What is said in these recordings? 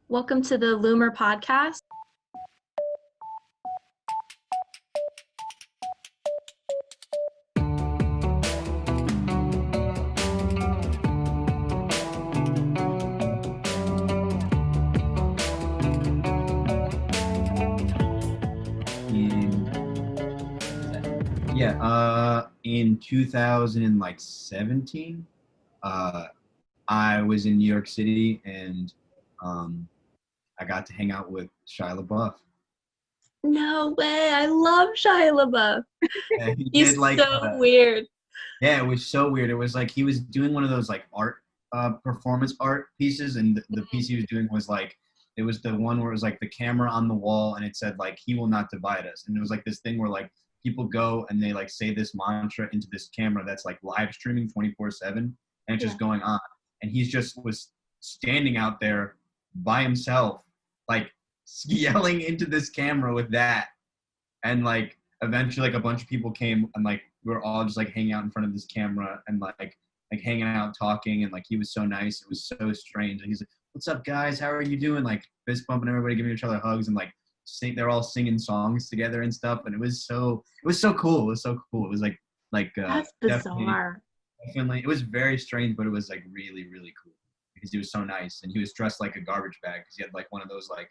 Welcome to the LUMR podcast. In 2017, I was in New York City and I got to hang out with Shia LaBeouf. No way. I love Shia LaBeouf. Yeah, He's so weird. Yeah, it was so weird. It was like he was doing one of those like art performance art pieces, and the piece he was doing was like, it was the one where it was like the camera on the wall and it said like, "He will not divide us." And it was like this thing where like people go and they like say this mantra into this camera that's like live streaming 24/7, and it's just going on. And he's just was standing out there by himself, like yelling into this camera with that. And like eventually like a bunch of people came and like we were all just like hanging out in front of this camera and like hanging out talking, and like he was so nice. It was so strange. And he's like, "What's up, guys? How are you doing?" Like fist bumping, everybody giving each other hugs, and like they're all singing songs together and stuff. And it was so cool. It was so cool. It was like That's bizarre. Definitely, it was very strange, but it was like really, really cool because he was so nice, and he was dressed like a garbage bag because he had like one of those like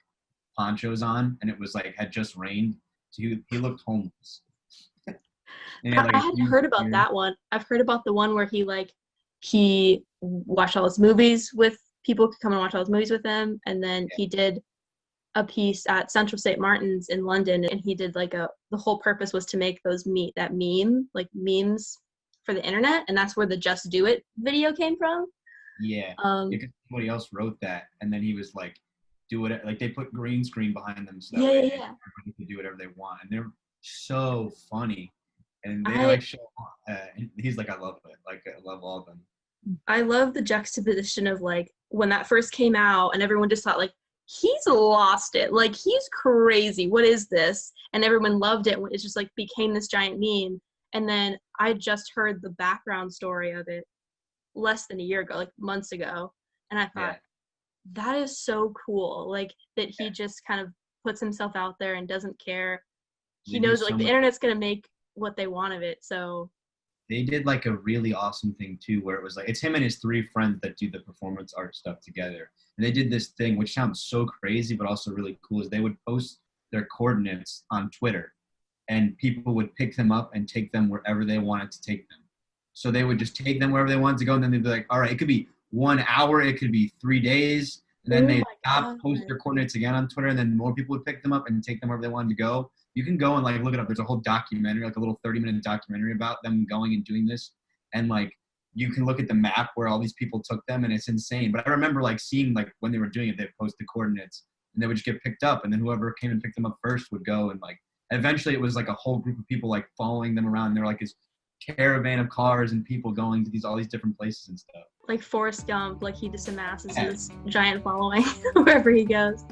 ponchos on, and it was like had just rained, so he looked homeless. I hadn't heard about that one. I've heard about the one where he watched all his movies with people, could come and watch all his movies with him, and then he did a piece at Central St. Martin's in London, and he did like the whole purpose was to make those memes for the internet, and that's where the Just Do It video came from. Yeah, because somebody else wrote that, and then he was like, do it, like they put green screen behind them, so everybody can do whatever they want, and they're so funny, and they he's like, I love it, like I love all of them. I love the juxtaposition of like when that first came out, and everyone just thought like, he's lost it, like he's crazy, what is this? And everyone loved it. It just like became this giant meme. And then I just heard the background story of it less than a year ago, like months ago. And I thought, that is so cool. Like that he just kind of puts himself out there and doesn't care. He knows like the internet's going to make what they want of it. So they did like a really awesome thing too, where it was like, it's him and his 3 friends that do the performance art stuff together. And they did this thing, which sounds so crazy, but also really cool, is they would post their coordinates on Twitter, and people would pick them up and take them wherever they wanted to take them. So they would just take them wherever they wanted to go, and then they'd be like, all right, it could be 1 hour, it could be 3 days. And then they'd stop, post their coordinates again on Twitter, and then more people would pick them up and take them wherever they wanted to go. You can go and like look it up. There's a whole documentary, like a little 30-minute documentary about them going and doing this. And like you can look at the map where all these people took them, and it's insane. But I remember like seeing like when they were doing it, they'd post the coordinates and they would just get picked up, and then whoever came and picked them up first would go. And like eventually it was like a whole group of people like following them around. They're like this caravan of cars and people going to all these different places and stuff. Like Forrest Gump, like he just amasses this giant following wherever he goes.